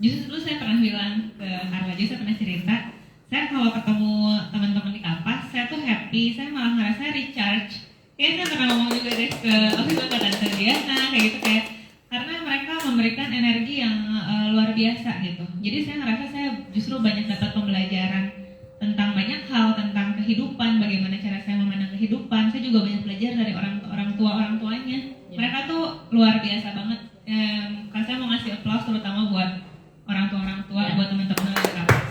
justru saya pernah bilang ke Carla, saya pernah cerita, saya kalau ketemu teman-teman di Kapas, saya tuh happy, saya malah ngerasa recharge. Kayaknya saya pernah ngomong juga deh ke Tante Diana, kayak gitu, kayak karena mereka memberikan energi yang luar biasa gitu. Jadi saya ngerasa saya justru banyak dapat pembelajaran tentang banyak hal, tentang kehidupan, bagaimana cara saya memandang kehidupan. Saya juga banyak belajar dari orang tuanya. Ya. Mereka tuh luar biasa banget. Kalau saya mau ngasih applause terutama buat orang tua, ya. Buat teman-teman di Kapas.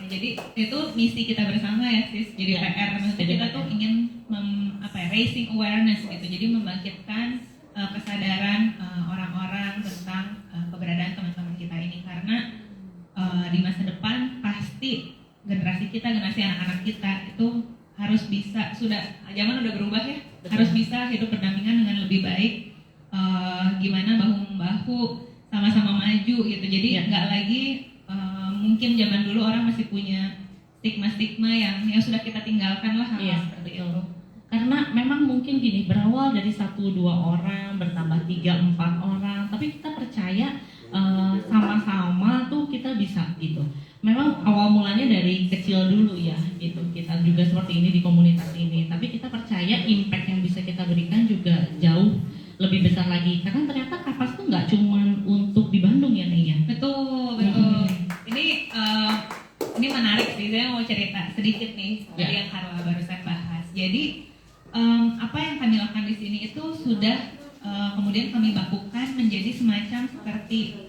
Jadi itu misi kita bersama ya sis. Jadi PR maksudnya kita tuh ingin raising awareness gitu. Jadi membangkitkan kesadaran orang-orang tentang keberadaan teman-teman kita ini, karena di masa depan pasti generasi anak-anak kita itu harus bisa, zaman udah berubah ya. Betul. Harus bisa hidup berdampingan dengan lebih baik, gimana bahu-membahu sama-sama maju gitu. Jadi nggak lagi mungkin zaman dulu orang masih punya stigma-stigma yang sudah kita tinggalkan lah, seperti itu. Karena memang mungkin gini, berawal dari 1-2 orang, bertambah 3-4 orang, tapi kita percaya sama-sama tuh kita bisa gitu. Memang awal mulanya dari kecil dulu ya gitu. Kita juga seperti ini di komunitas ini, tapi kita percaya impact yang bisa kita berikan juga jauh lebih besar lagi. Karena ternyata Kapas tuh nggak cuma untuk di Bandung ya Nia. Betul. Ini menarik sih, saya mau cerita sedikit nih dari yang Carla barusan bahas. Jadi apa yang kami lakukan di sini itu sudah kemudian kami bakukan menjadi semacam seperti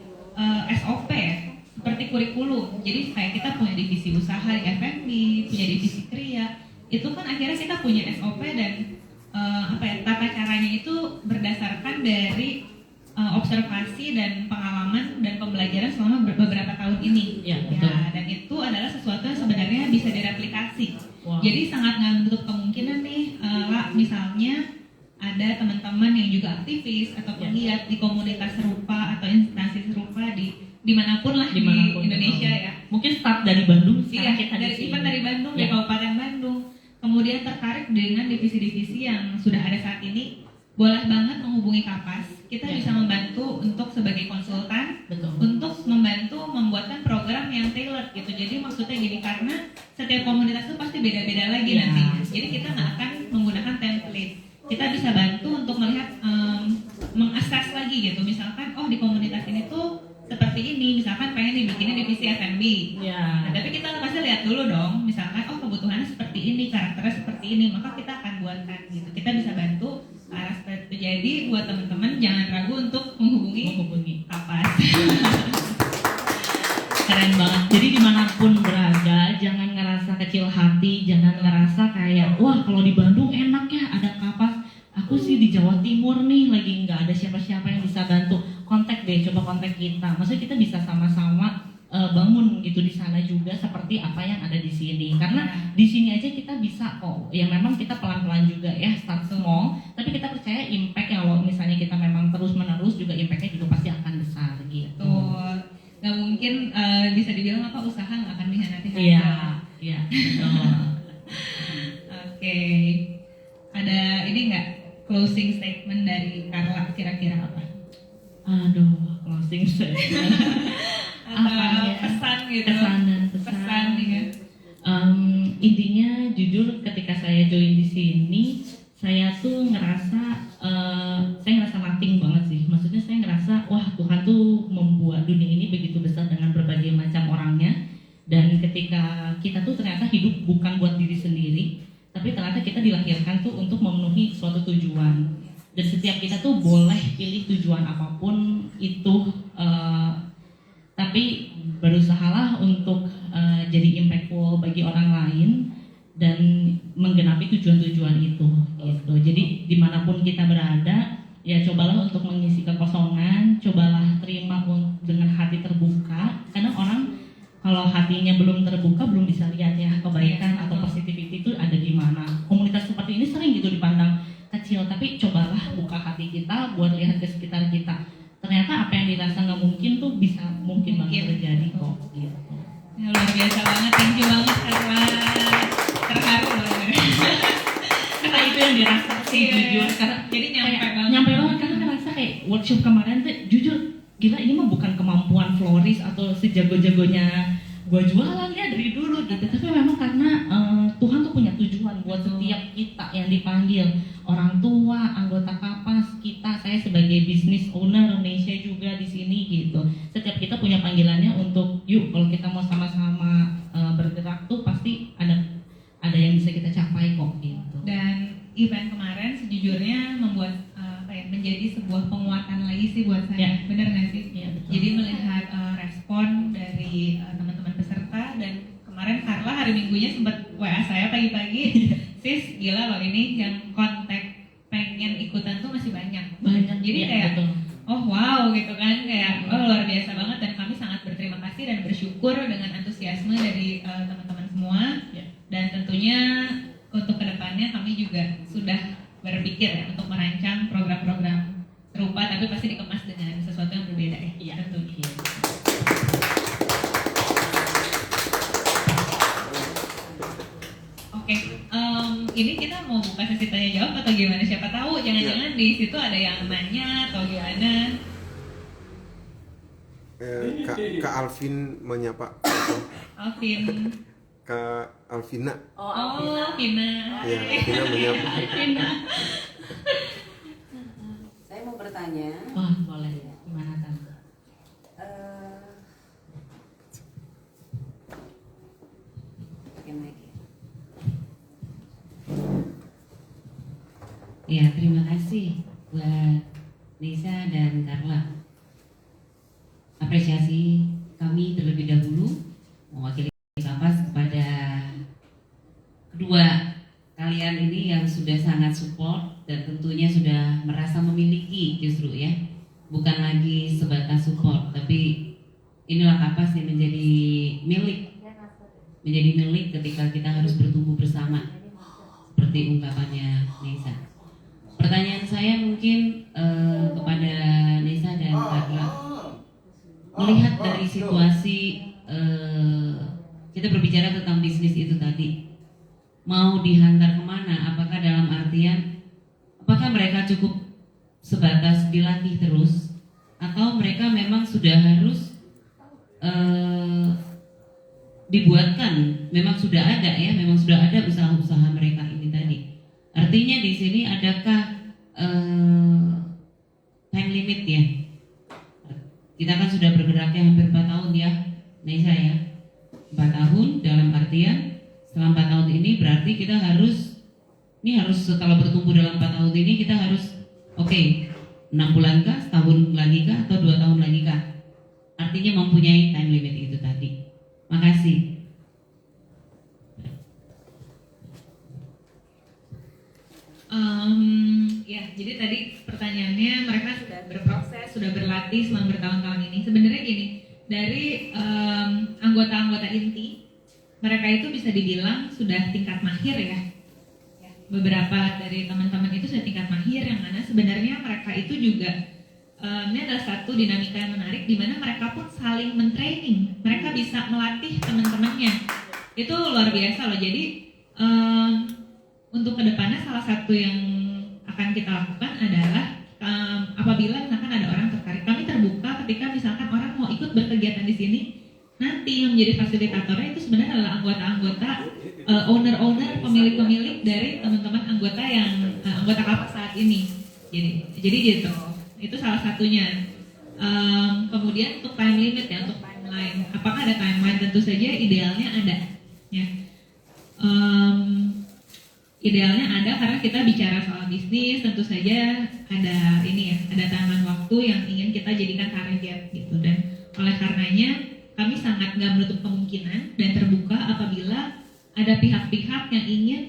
SOP ya, seperti kurikulum. Jadi kayak kita punya divisi usaha di F&B, punya divisi kriya, itu kan akhirnya kita punya SOP dan tata caranya itu berdasarkan dari observasi dan pengalaman dan pembelajaran selama beberapa tahun ini. Ya, dan itu adalah sesuatu yang sebenarnya bisa direplikasi. Wow. Jadi sangat nggak menutup kemungkinan nih, misalnya ada teman-teman yang juga aktivis atau penggiat di komunitas serupa atau instansi serupa dimanapun lah di Indonesia ya. Mungkin start dari Bandung, dari Bandung, dari Kabupaten Bandung, kemudian tertarik dengan divisi-divisi yang sudah ada saat ini, boleh banget menghubungi Kapas. Kita bisa membantu untuk sebagai konsultan, untuk membantu membuatkan program yang tailored gitu. Jadi maksudnya gini, karena setiap komunitas itu pasti beda-beda lagi nantinya. Jadi kita nggak akan menggunakan template. Kita bisa bantu untuk melihat, mengassess lagi gitu. Misalkan, di komunitas ini tuh seperti ini. Misalkan pengen dibikinnya divisi F&B. Nah, tapi kita pasti lihat dulu dong. Misalkan, kebutuhannya seperti ini, karakternya seperti ini, maka kita akan buatkan gitu. Kita bisa bantu ke arah seperti itu. Jadi buat teman-teman jangan ragu untuk menghubungi Kapas. Keren banget. Jadi dimanapun berada, jangan ngerasa kecil hati, jangan ngerasa kayak wah kalau di Bandung enak ya ada Kapas. Aku sih di Jawa Timur nih lagi nggak ada siapa-siapa yang bisa bantu. Kontak deh, coba kontak kita. Maksudnya kita bisa sama-sama bangun gitu di sana juga seperti apa yang ada di sini. Karena di sini aja kita bisa kok. Ya memang kita pelan-pelan juga ya, start small. Tapi kita percaya impact kalau misalnya kita memang terus-menerus juga impactnya juga pasti akan besar gitu. Nggak mungkin bisa dibilang usaha nggak akan mengkhianati hasil. Iya, betul. Oke. Ada ini nggak closing statement dari Carla kira-kira apa? Aduh, closing statement. Pesan gitu. Pesan ya. Intinya jujur ketika saya join di sini, saya tuh ngerasa nothing banget sih. Maksudnya saya ngerasa wah Tuhan tuh membuat dunia ini begitu besar dengan berbagai macam orangnya. Dan ketika kita tuh ternyata hidup bukan buat diri sendiri, tapi ternyata kita dilahirkan tuh untuk memenuhi suatu tujuan. Dan setiap kita tuh boleh pilih tujuan apapun itu, tapi berusahalah untuk jadi impactful bagi orang lain dan menggenapi menggenapi tujuan-tujuan itu gitu. Jadi dimanapun kita berada, ya cobalah untuk mengisi kekosongan, cobalah terima dengan hati terbuka, karena orang kalau hatinya belum terbuka belum bisa lihat ya kebaikan atau positivity itu ada di mana. Komunitas seperti ini sering gitu dipandang kecil, tapi cobalah buka hati kita buat lihat ke sekitar kita. Ternyata apa yang dirasa nggak mungkin tuh bisa mungkin banget terjadi kok gitu. Ya, luar biasa banget, thank you banget Carla, terharu loh. Karena itu yang dirasa sih jujur, karena jadi nyampe banget karena ngerasa kayak workshop kemarin tuh jujur gila, ini mah bukan kemampuan florist atau sejago-jagonya gue jualan ya dari dulu gitu, tapi memang karena Tuhan tuh punya tujuan buat setiap kita yang dipanggil, orang tua, anggota kapas kita, saya sebagai business owner Indonesia juga di sini gitu. Setiap kita punya panggilannya untuk yuk kalau kita mau sama-sama bergerak tuh pasti ada yang bisa kita capai kok gitu. Dan event kemarin sejujurnya membuat menjadi sebuah penguatan lagi sih buat saya, bener nggak sih? Ya, betul. Jadi melihat respon dari teman-teman peserta, dan kemarin Carla hari Minggunya sempat WA saya pagi-pagi, sis gila loh ini yang kontak pengen ikutan tuh masih banyak. Jadi ya, kayak betul. oh wow gitu kan, kayak oh luar biasa banget, dan kami sangat berterima kasih dan bersyukur dengan antusiasme dari teman-teman semua. Ya. Dan tentunya untuk kedepannya kami juga sudah berpikir ya untuk merancang program-program serupa, tapi pasti dikemas dengan sesuatu yang berbeda ya. Iya, tentunya. Oke, ini kita mau buka sesi tanya jawab atau gimana? Siapa tahu jangan-jangan di situ ada yang nanya atau gimana? Kak Alvin menyapa. Alvin. Kak Alvina. Oh, Vina. Ya, Alvina menyapa. Vina. Saya mau bertanya. Wah, boleh. Gimana Tante? Pakai mic ya. Ya, terima kasih buat Nisa dan Carla. Apresiasi kami terlebih dahulu mewakili Kapas kepada kedua kalian ini yang sudah sangat support dan tentunya sudah merasa memiliki justru ya, bukan lagi sebatas support, tapi inilah Kapas yang menjadi milik ketika kita harus bertumbuh bersama seperti ungkapannya Nisa. Pertanyaan saya mungkin kepada Nisa dan Carla, melihat dari situasi kita berbicara tentang bisnis itu tadi, mau dihantar kemana? Apakah dalam artian, apakah mereka cukup sebatas dilatih terus, atau mereka memang sudah harus dibuatkan, memang sudah ada ya, memang sudah ada usaha-usaha mereka ini tadi. Artinya di sini adakah time limit ya? Kita kan sudah bergeraknya hampir 4 tahun ya, Nisa ya. 4 tahun dalam artian setelah 4 tahun ini berarti kita harus setelah bertumbuh dalam 4 tahun ini kita harus 6 bulan kah, setahun lagi kah, atau 2 tahun lagi kah? Artinya mempunyai time limit itu tadi. Makasih. Ya, jadi tadi pertanyaannya mereka sudah berproses, sudah berlatih selama bertahun-tahun ini. Sebenarnya gini, dari anggota-anggota inti, mereka itu bisa dibilang sudah tingkat mahir ya. Beberapa dari teman-teman itu sudah tingkat mahir, yang mana sebenarnya mereka itu juga ini adalah satu dinamika yang menarik di mana mereka pun saling mentraining. Mereka bisa melatih teman-temannya. Itu luar biasa loh. Jadi untuk kedepannya salah satu yang akan kita lakukan adalah apabila misalkan ada orang tertarik, kami terbuka ketika misalkan orang mau ikut berkegiatan di sini, nanti yang menjadi fasilitatornya itu sebenarnya adalah anggota-anggota owner-owner, pemilik-pemilik dari teman-teman anggota yang anggota kapas saat ini. Jadi gitu, itu salah satunya. Kemudian untuk time limit ya, untuk timeline, apakah ada timeline? Tentu saja idealnya ada ya. Idealnya ada, karena kita bicara soal bisnis, tentu saja ada ini ya, ada timeline waktu yang ingin kita jadikan target gitu. Dan oleh karenanya kami sangat nggak menutup kemungkinan dan terbuka apabila ada pihak-pihak yang ingin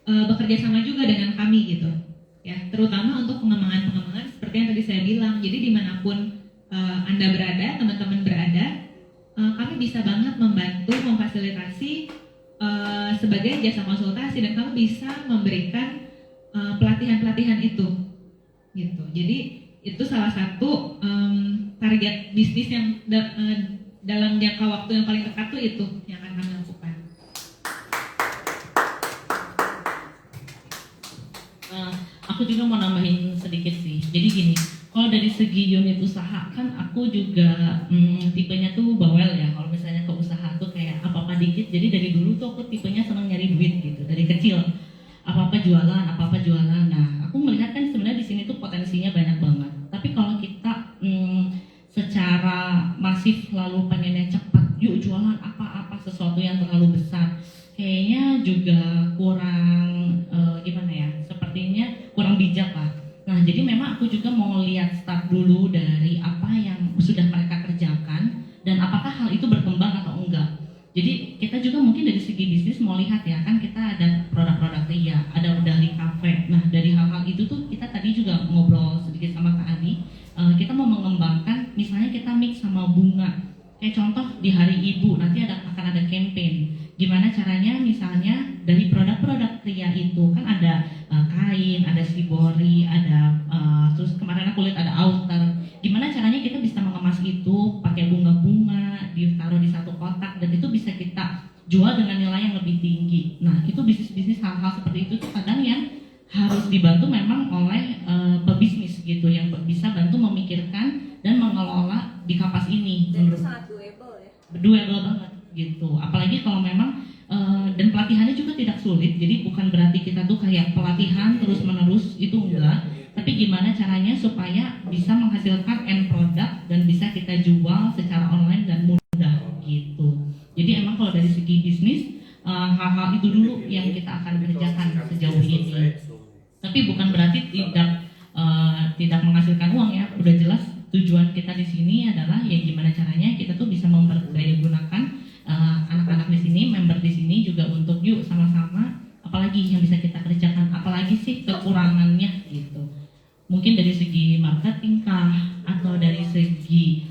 bekerja sama juga dengan kami gitu ya, terutama untuk pengembangan seperti yang tadi saya bilang. Jadi dimanapun Anda berada, teman-teman berada, kami bisa banget membantu memfasilitasi sebagai jasa konsultasi, dan kami bisa memberikan pelatihan-pelatihan itu gitu. Jadi itu salah satu target bisnis yang dalam jangka waktu yang paling dekat tuh itu yang akan kami lakukan. Aku juga mau nambahin sedikit sih. Jadi gini, kalau dari segi unit usaha kan aku juga tipenya tuh bawel ya. Kalau misalnya ke usaha tuh kayak apa-apa dikit. Jadi dari dulu tuh aku tipenya senang nyari duit gitu dari kecil. Apa-apa jualan. Nah, aku melihat kan sebenarnya di sini tuh potensinya banyak banget. Tapi kalau kita secara masif lalu pengennya cepat, yuk jualan apa-apa sesuatu yang terlalu besar, kayaknya juga kurang gimana ya? Sepertinya kurang bijak lah. Nah, jadi memang aku juga mau lihat start dulu dari apa yang sudah mereka kerjakan dan apakah hal itu berkembang atau enggak. Jadi kita juga mungkin dari segi bisnis mau lihat ya, kan kita ada produk-produk ria, ada Udali Cafe. Nah, dari hal-hal itu tuh kita tadi juga ngobrol sedikit sama Kak Adi. Kita mau mengembangkan, misalnya kita mix sama bunga. Kayak contoh di Hari Ibu nanti akan ada campaign. Gimana caranya misalnya dari produk-produk ria itu kan ada kain, ada shibori, ada terus kemarin aku lihat ada outer. Gimana caranya kita bisa mengemas itu pakai bunga-bunga, ditaruh di satu kotak, dan itu bisa kita jual dengan nilai yang lebih tinggi. Nah, itu bisnis-bisnis hal-hal seperti itu tuh kadang yang harus dibantu memang oleh pebisnis gitu, yang bisa bantu memikirkan dan mengelola di kapas ini. Dan itu sangat doable ya. Doable banget gitu. Apalagi kalau memang dan pelatihannya juga tidak sulit. Jadi bukan berarti kita tuh kayak pelatihan terus-menerus, itu enggak. Tapi gimana caranya supaya bisa menghasilkan end product dan bisa kita jual secara online dan mudah gitu. Jadi emang kalau dari segi bisnis hal-hal itu dulu yang kita akan kerjakan sejauh ini. Tapi bukan berarti tidak menghasilkan uang ya. Udah jelas tujuan kita di sini adalah ya gimana caranya kita tuh bisa memperdayagunakan anak-anak di sini, member di sini juga untuk yuk sama-sama apalagi yang bisa kita kerjakan, apalagi sih kekurangannya gitu. Mungkin dari segi marketing kah atau dari segi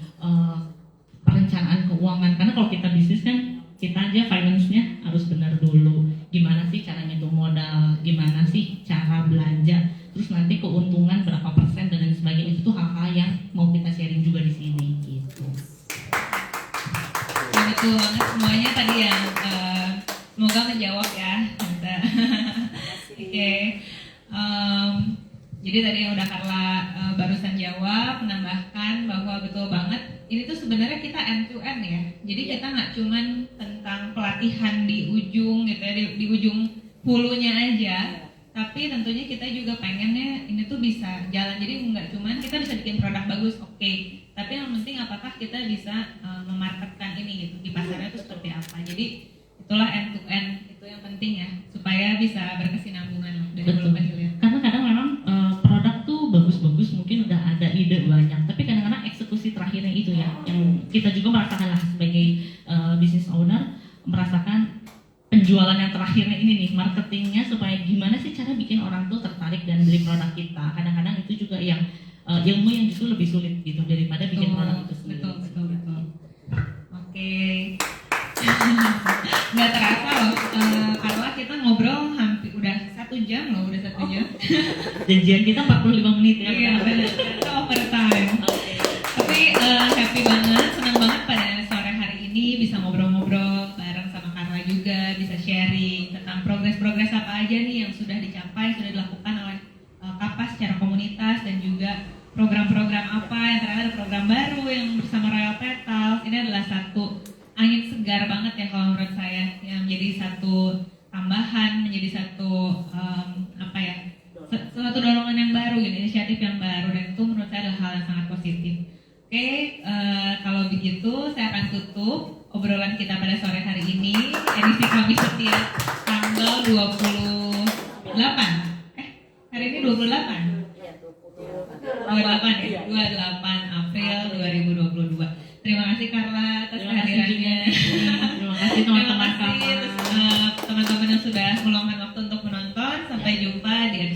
perencanaan keuangan, karena kalau kita bisnis kan kita aja finance-nya harus benar dulu. Gimana sih caranya tuh modal, gimana sih cara belanja, terus nanti keuntungan berapa persen dan lain sebagainya. Itu tuh hal-hal yang mau kita sharing juga di sini gitu. Betul banget semuanya tadi yang semoga menjawab ya. Oke. Jadi tadi yang udah Carla barusan jawab, menambahkan bahwa betul banget ini tuh sebenarnya kita end to end ya. Jadi kita nggak cuman tentang pelatihan di ujung gitu ya, di ujung hulunya aja, tapi tentunya kita juga pengennya ini tuh bisa jalan. Jadi nggak cuman kita bisa bikin produk bagus, oke, tapi yang penting apakah kita bisa memarketkan ini gitu di pasarnya itu seperti apa. Jadi itulah end to end, itu yang penting ya, supaya bisa berkesinambungan lah dari hulu ke hilir. Karena kadang memang produk tuh bagus-bagus, mungkin udah ada ide banyak, tapi kadang-kadang eksekusi terakhirnya itu ya yang kita juga merasakan lah sebagai business owner, merasakan penjualan yang terakhirnya ini nih, marketingnya supaya gimana sih cara bikin orang tuh tertarik dan beli produk kita. Kadang-kadang itu juga yang ilmu yang justru lebih sulit gitu daripada bikin produk itu sendiri. Betul. Oke. Nggak terasa loh, karena kita ngobrol hampir udah 1 jam loh, udah 1 jam. Janjian kita 45 menit ya. Iya benar, itu overtime. Tapi happy banget, senang banget pada sore hari ini bisa ngobrol-ngobrol bareng sama Carla juga, bisa sharing tentang progres-progres apa aja nih yang sudah dicapai, sudah dilakukan oleh Kapas secara komunitas, dan juga program-program apa yang ternyata ada program baru yang bersama Royal Petals. Ini adalah satu angin segar banget ya kalau menurut saya, yang menjadi satu tambahan, menjadi satu suatu dorongan yang baru gitu, inisiatif yang baru, dan itu menurut saya adalah hal yang sangat positif. Oke, kalau begitu saya akan tutup obrolan kita pada sore hari ini, edisi Kami Setia tanggal 28. Hari ini 28? Iya, 28 ya? 28 April 2022. Terima kasih Carla atas kehadirannya. Terima kasih teman-teman. Terima kasih atas teman-teman yang sudah meluangkan waktu untuk menonton. lupa di